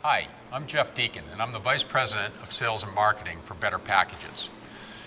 Hi, I'm Jeff Deacon, and I'm the Vice President of Sales and Marketing for Better Packages.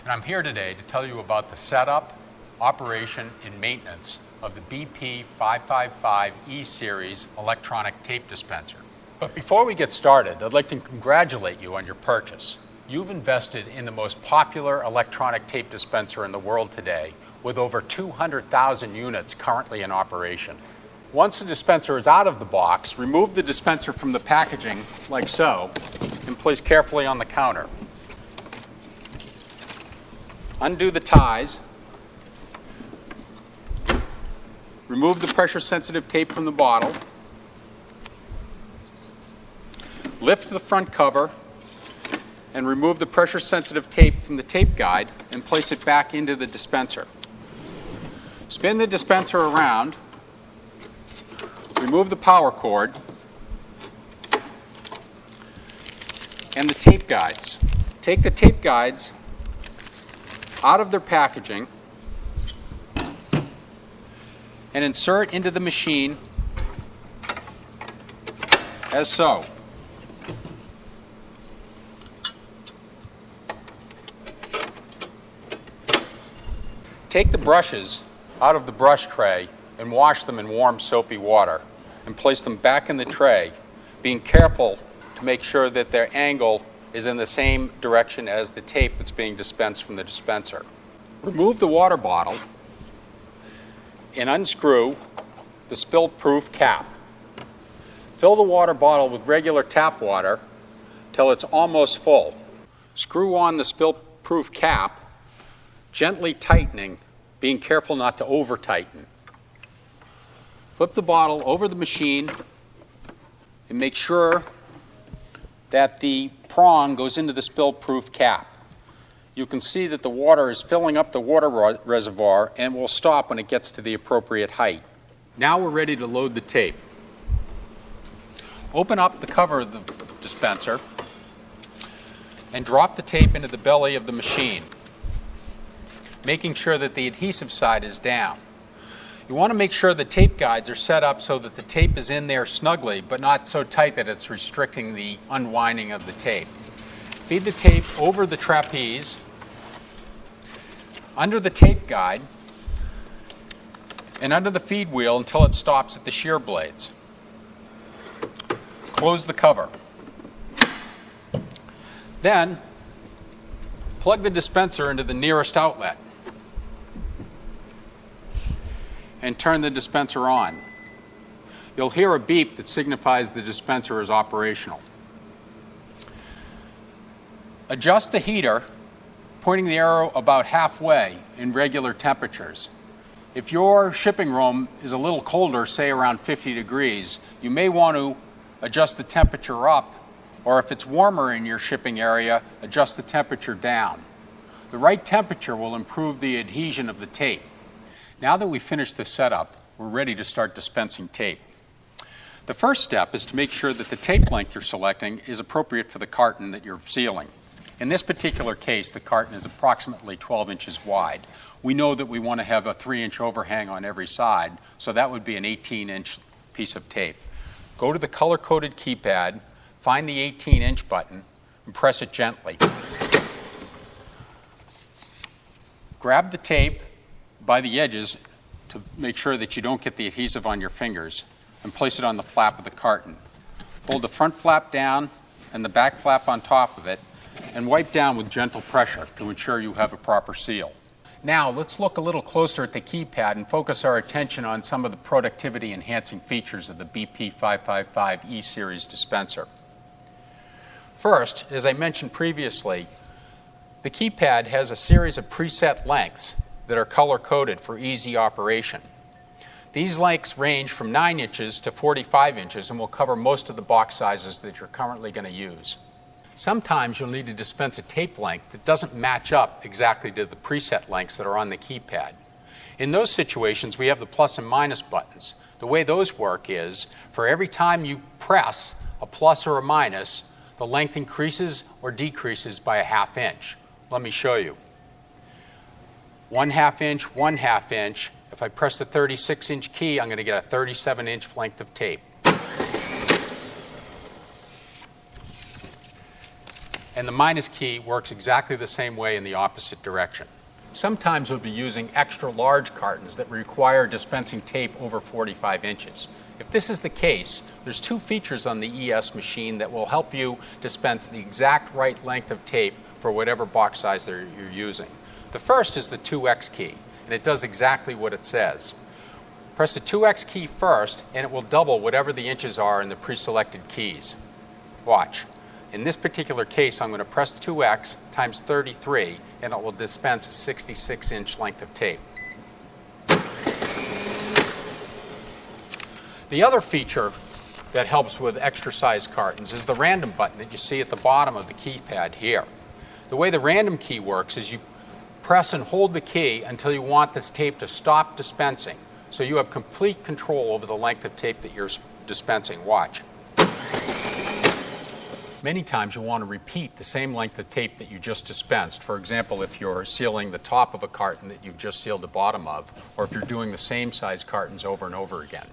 And I'm here today to tell you about the setup, operation, and maintenance of the BP 555 E-Series electronic tape dispenser. But before we get started, I'd like to congratulate you on your purchase. You've invested in the most popular electronic tape dispenser in the world today, with over 200,000 units currently in operation. Once the dispenser is out of the box, remove the dispenser from the packaging, like so, and place carefully on the counter. Undo the ties. Remove the pressure-sensitive tape from the bottle. Lift the front cover and remove the pressure-sensitive tape from the tape guide and place it back into the dispenser. Spin the dispenser around. Remove the power cord and the tape guides. Take the tape guides out of their packaging and insert into the machine as so. Take the brushes out of the brush tray and wash them in warm soapy water and place them back in the tray, being careful to make sure that their angle is in the same direction as the tape that's being dispensed from the dispenser. Remove the water bottle and unscrew the spill-proof cap. Fill the water bottle with regular tap water till it's almost full. Screw on the spill-proof cap, gently tightening, being careful not to over-tighten. Flip the bottle over the machine and make sure that the prong goes into the spill-proof cap. You can see that the water is filling up the water reservoir and will stop when it gets to the appropriate height. Now we're ready to load the tape. Open up the cover of the dispenser and drop the tape into the belly of the machine, making sure that the adhesive side is down. You want to make sure the tape guides are set up so that the tape is in there snugly, but not so tight that it's restricting the unwinding of the tape. Feed the tape over the trapeze, under the tape guide, and under the feed wheel until it stops at the shear blades. Close the cover. Then, plug the dispenser into the nearest outlet and turn the dispenser on. You'll hear a beep that signifies the dispenser is operational. Adjust the heater, pointing the arrow about halfway in regular temperatures. If your shipping room is a little colder, say around 50 degrees, you may want to adjust the temperature up, or if it's warmer in your shipping area, adjust the temperature down. The right temperature will improve the adhesion of the tape. Now that we've finished the setup, we're ready to start dispensing tape. The first step is to make sure that the tape length you're selecting is appropriate for the carton that you're sealing. In this particular case, the carton is approximately 12 inches wide. We know that we want to have a 3-inch overhang on every side, so that would be an 18-inch piece of tape. Go to the color-coded keypad, find the 18-inch button, and press it gently. Grab the tape by the edges to make sure that you don't get the adhesive on your fingers, and place it on the flap of the carton. Hold the front flap down and the back flap on top of it, and wipe down with gentle pressure to ensure you have a proper seal. Now let's look a little closer at the keypad and focus our attention on some of the productivity enhancing features of the BP 555 E-Series dispenser. First, as I mentioned previously, the keypad has a series of preset lengths that are color-coded for easy operation. These lengths range from 9 inches to 45 inches and will cover most of the box sizes that you're currently going to use. Sometimes you'll need to dispense a tape length that doesn't match up exactly to the preset lengths that are on the keypad. In those situations, we have the plus and minus buttons. The way those work is, for every time you press a plus or a minus, the length increases or decreases by a ½ inch. Let me show you. 1/2 inch, 1/2 inch. If I press the 36-inch key, I'm going to get a 37-inch length of tape. and the minus key works exactly the same way in the opposite direction. Sometimes we'll be using extra large cartons that require dispensing tape over 45 inches. If this is the case, there's two features on the ES machine that will help you dispense the exact right length of tape for whatever box size you're using. The first is the 2X key, and it does exactly what it says. Press the 2X key first, and it will double whatever the inches are in the pre-selected keys. Watch. In this particular case, I'm going to press 2X times 33, and it will dispense a 66-inch length of tape. The other feature that helps with extra size cartons is the random button that you see at the bottom of the keypad here. The way the random key works is you press and hold the key until you want this tape to stop dispensing. So you have complete control over the length of tape that you're dispensing. Watch. Many times you'll want to repeat the same length of tape that you just dispensed. For example, if you're sealing the top of a carton that you've just sealed the bottom of, or if you're doing the same size cartons over and over again.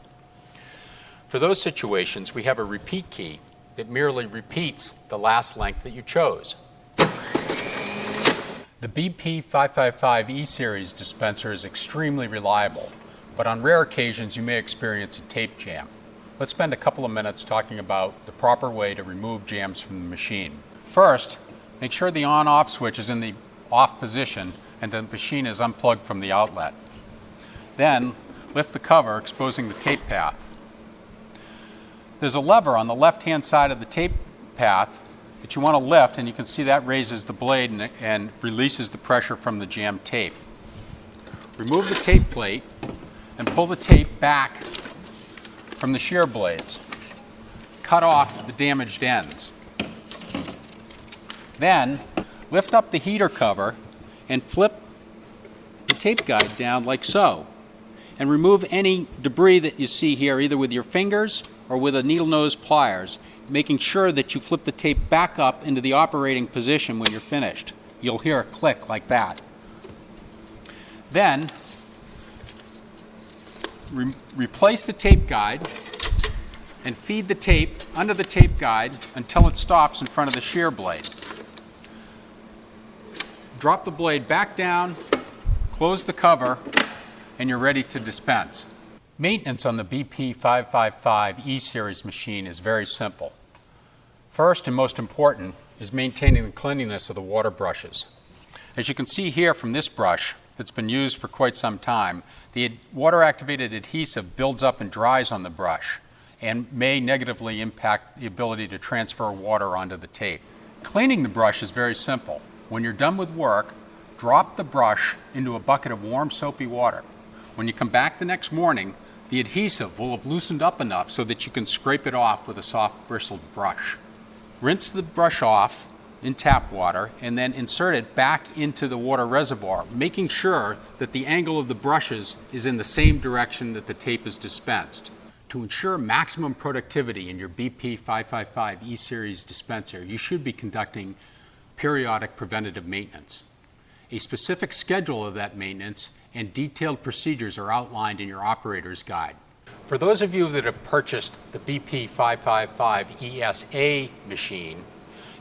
For those situations, we have a repeat key that merely repeats the last length that you chose. The BP 555 E-Series dispenser is extremely reliable, but on rare occasions you may experience a tape jam. Let's spend a couple of minutes talking about the proper way to remove jams from the machine. First, make sure the on-off switch is in the off position and the machine is unplugged from the outlet. Then, lift the cover, exposing the tape path. There's a lever on the left-hand side of the tape path that you want to lift, and you can see that raises the blade and releases the pressure from the jammed tape. Remove the tape plate and pull the tape back from the shear blades. Cut off the damaged ends. Then, lift up the heater cover and flip the tape guide down like so, and remove any debris that you see here, either with your fingers or with a needle nose pliers, making sure that you flip the tape back up into the operating position when you're finished. You'll hear a click like that. Then, replace the tape guide and feed the tape under the tape guide until it stops in front of the shear blade. Drop the blade back down, close the cover, and you're ready to dispense. Maintenance on the BP 555 E-Series machine is very simple. First and most important is maintaining the cleanliness of the water brushes. As you can see here from this brush that's been used for quite some time, the water-activated adhesive builds up and dries on the brush and may negatively impact the ability to transfer water onto the tape. Cleaning the brush is very simple. When you're done with work, drop the brush into a bucket of warm soapy water. When you come back the next morning, the adhesive will have loosened up enough so that you can scrape it off with a soft bristled brush. Rinse the brush off in tap water and then insert it back into the water reservoir, making sure that the angle of the brushes is in the same direction that the tape is dispensed. To ensure maximum productivity in your BP 555 E-Series dispenser, you should be conducting periodic preventative maintenance. A specific schedule of that maintenance and detailed procedures are outlined in your operator's guide. For those of you that have purchased the BP 555 ESA machine,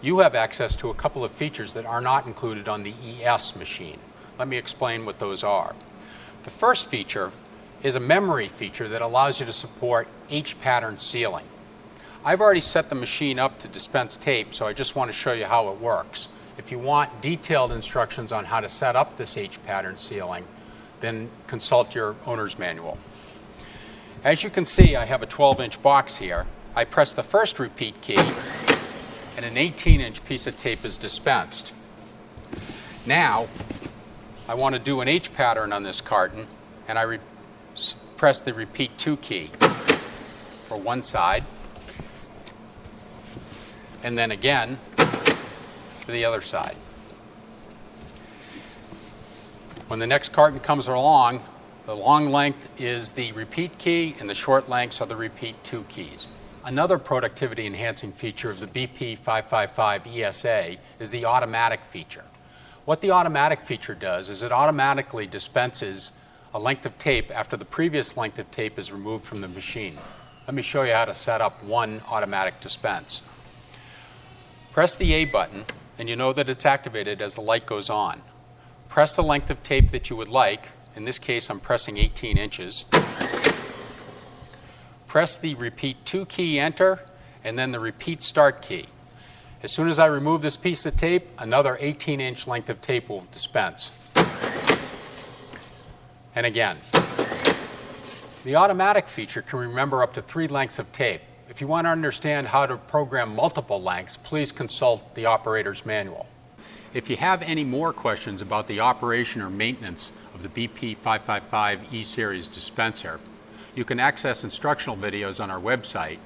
you have access to a couple of features that are not included on the ES machine. Let me explain what those are. The first feature is a memory feature that allows you to support H-pattern sealing. I've already set the machine up to dispense tape, so I just want to show you how it works. If you want detailed instructions on how to set up this H-pattern sealing, then consult your owner's manual. As you can see, I have a 12-inch box here. I press the first repeat key, and an 18-inch piece of tape is dispensed. Now, I want to do an H pattern on this carton, and I press the repeat 2 key for one side, and then again for the other side. When the next carton comes along, the long length is the repeat key and the short lengths are the repeat 2 keys. Another productivity enhancing feature of the BP 555 ESA is the automatic feature. What the automatic feature does is it automatically dispenses a length of tape after the previous length of tape is removed from the machine. Let me show you how to set up one automatic dispense. Press the A button and you know that it's activated as the light goes on. Press the length of tape that you would like. In this case, I'm pressing 18 inches. Press the repeat 2 key, enter, and then the repeat start key. As soon as I remove this piece of tape, another 18-inch length of tape will dispense. And again. The automatic feature can remember up to 3 lengths of tape. If you want to understand how to program multiple lengths, please consult the operator's manual. If you have any more questions about the operation or maintenance of the BP555 E-Series dispenser, you can access instructional videos on our website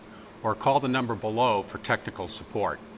or call the number below for technical support.